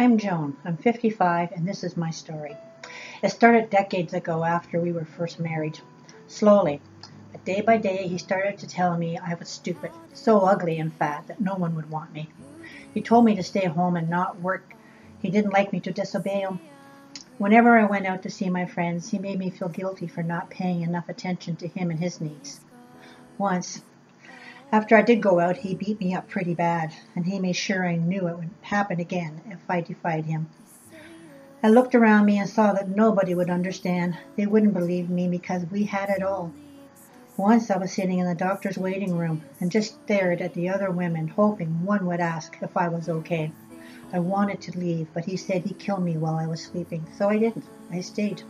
I'm Joan. I'm 55, and this is my story. It started decades ago after we were first married. Slowly, but day by day, he started to tell me I was stupid, so ugly and fat that no one would want me. He told me to stay home and not work. He didn't like me to disobey him. Whenever I went out to see my friends, he made me feel guilty for not paying enough attention to him and his needs. Once, after I did go out, he beat me up pretty bad, and he made sure I knew it would happen again if I defied him. I looked around me and saw that nobody would understand. They wouldn't believe me because we had it all. Once I was sitting in the doctor's waiting room and just stared at the other women, hoping one would ask if I was okay. I wanted to leave, but he said he'd kill me while I was sleeping, so I didn't. I stayed.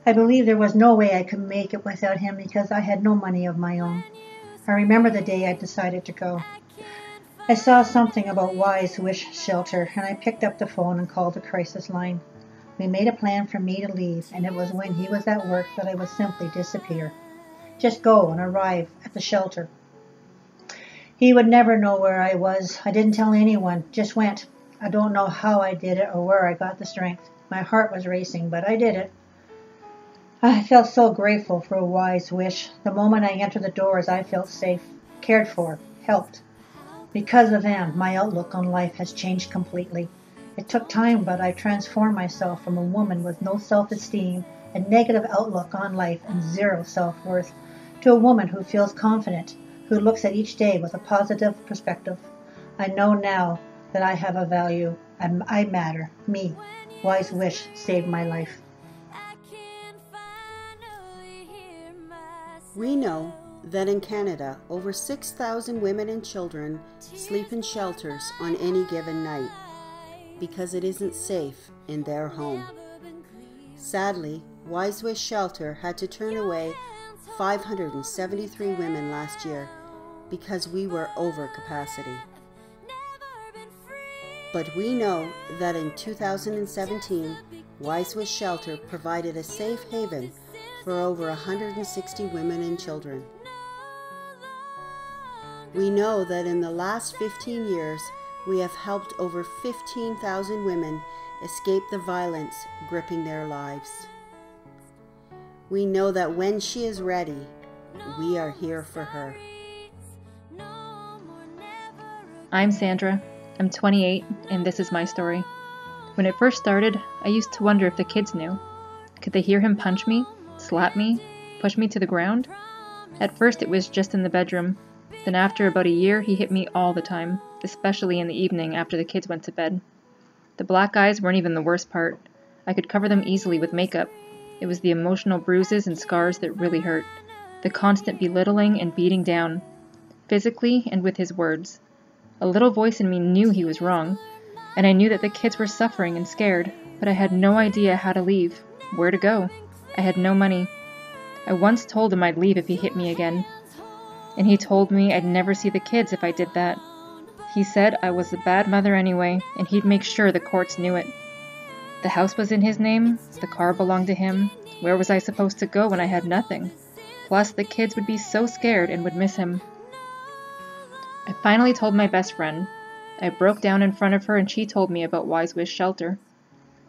I believed there was no way I could make it without him because I had no money of my own. I remember the day I decided to go. I saw something about YWCA shelter, and I picked up the phone and called the crisis line. We made a plan for me to leave, and it was when he was at work that I would simply disappear. Just go and arrive at the shelter. He would never know where I was. I didn't tell anyone, just went. I don't know how I did it or where I got the strength. My heart was racing, but I did it. I felt so grateful for a wise wish. The moment I entered the doors, I felt safe, cared for, helped. Because of them, my outlook on life has changed completely. It took time, but I transformed myself from a woman with no self-esteem, a negative outlook on life, and zero self-worth, to a woman who feels confident, who looks at each day with a positive perspective. I know now that I have a value. I matter. Me. Wise wish saved my life. We know that in Canada, over 6,000 women and children sleep in shelters on any given night because it isn't safe in their home. Sadly, YWCA Shelter had to turn away 573 women last year because we were over capacity. But we know that in 2017, YWCA Shelter provided a safe haven for over 160 women and children. We know that in the last 15 years, we have helped over 15,000 women escape the violence gripping their lives. We know that when she is ready, we are here for her. I'm Sandra. I'm 28, and this is my story. When it first started, I used to wonder if the kids knew. Could they hear him punch me, slap me, push me to the ground? At first it was just in the bedroom. Then after about a year, he hit me all the time, especially in the evening after the kids went to bed. The black eyes weren't even the worst part. I could cover them easily with makeup. It was the emotional bruises and scars that really hurt. The constant belittling and beating down, physically and with his words. A little voice in me knew he was wrong, and I knew that the kids were suffering and scared, but I had no idea how to leave, where to go. I had no money. I once told him I'd leave if he hit me again, and he told me I'd never see the kids if I did that. He said I was a bad mother anyway, and he'd make sure the courts knew it. The house was in his name, the car belonged to him. Where was I supposed to go when I had nothing? Plus, the kids would be so scared and would miss him. I finally told my best friend. I broke down in front of her and she told me about YWCA Shelter.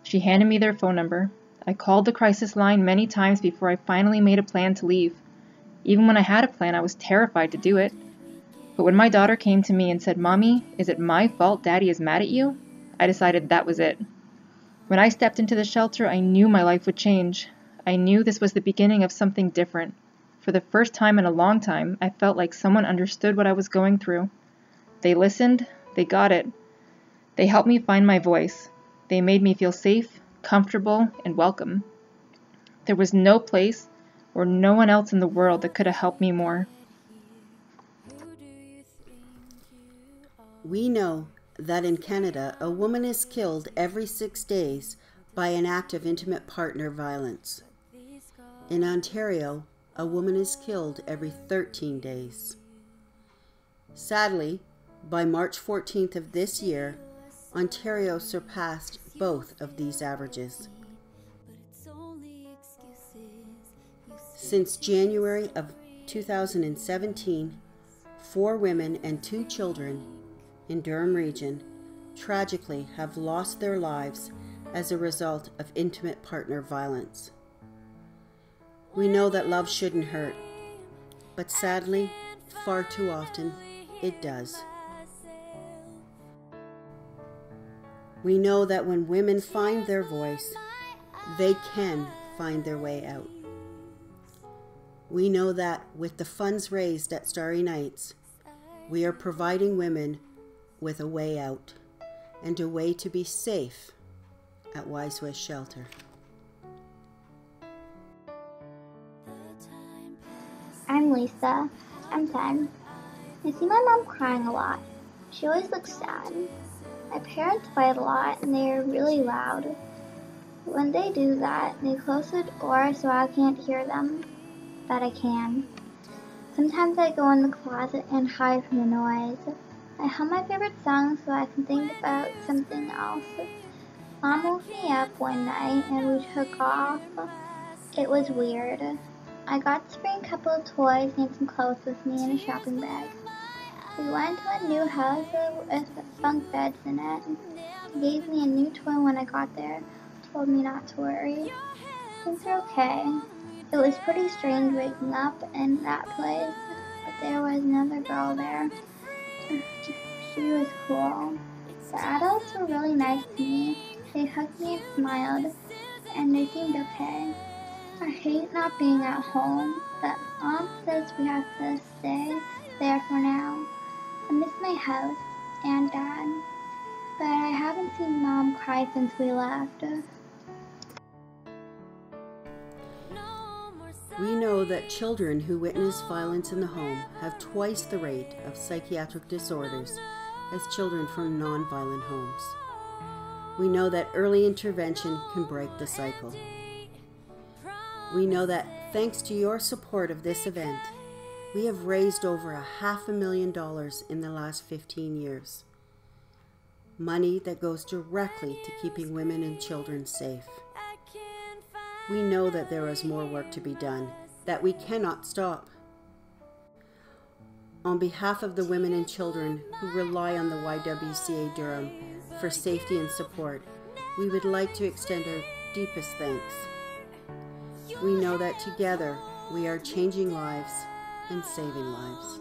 She handed me their phone number. I called the crisis line many times before I finally made a plan to leave. Even when I had a plan, I was terrified to do it. But when my daughter came to me and said, "Mommy, is it my fault Daddy is mad at you?" I decided that was it. When I stepped into the shelter, I knew my life would change. I knew this was the beginning of something different. For the first time in a long time, I felt like someone understood what I was going through. They listened, they got it. They helped me find my voice. They made me feel safe, comfortable, and welcome. There was no place or no one else in the world that could have helped me more. We know that in Canada, a woman is killed every 6 days by an act of intimate partner violence. In Ontario, a woman is killed every 13 days. Sadly, by March 14th of this year, Ontario surpassed both of these averages. Since January of 2017, 4 women and 2 children in Durham region tragically have lost their lives as a result of intimate partner violence. We know that love shouldn't hurt, but sadly, far too often, it does. We know that when women find their voice, they can find their way out. We know that with the funds raised at Starry Nights, we are providing women with a way out and a way to be safe at YWCA Shelter. I'm Lisa. I'm 10. I see my mom crying a lot. She always looks sad. My parents fight a lot and they are really loud. When they do that, they close the door so I can't hear them, but I can. Sometimes I go in the closet and hide from the noise. I hum my favorite song so I can think about something else. Mom woke me up one night and we took off. It was weird. I got to bring a couple of toys and some clothes with me in a shopping bag. We went to a new house with bunk beds in it. They gave me a new toy when I got there. Told me not to worry. Things are okay. It was pretty strange waking up in that place, but there was another girl there. She was cool. The adults were really nice to me. They hugged me and smiled, and they seemed okay. I hate not being at home, but Mom says we have to stay there for now. I miss my house and Dad, but I haven't seen Mom cry since we left. We know that children who witness violence in the home have twice the rate of psychiatric disorders as children from non-violent homes. We know that early intervention can break the cycle. We know that thanks to your support of this event, we have raised over $500,000 in the last 15 years. Money that goes directly to keeping women and children safe. We know that there is more work to be done, that we cannot stop. On behalf of the women and children who rely on the YWCA Durham for safety and support, we would like to extend our deepest thanks. We know that together we are changing lives and saving lives.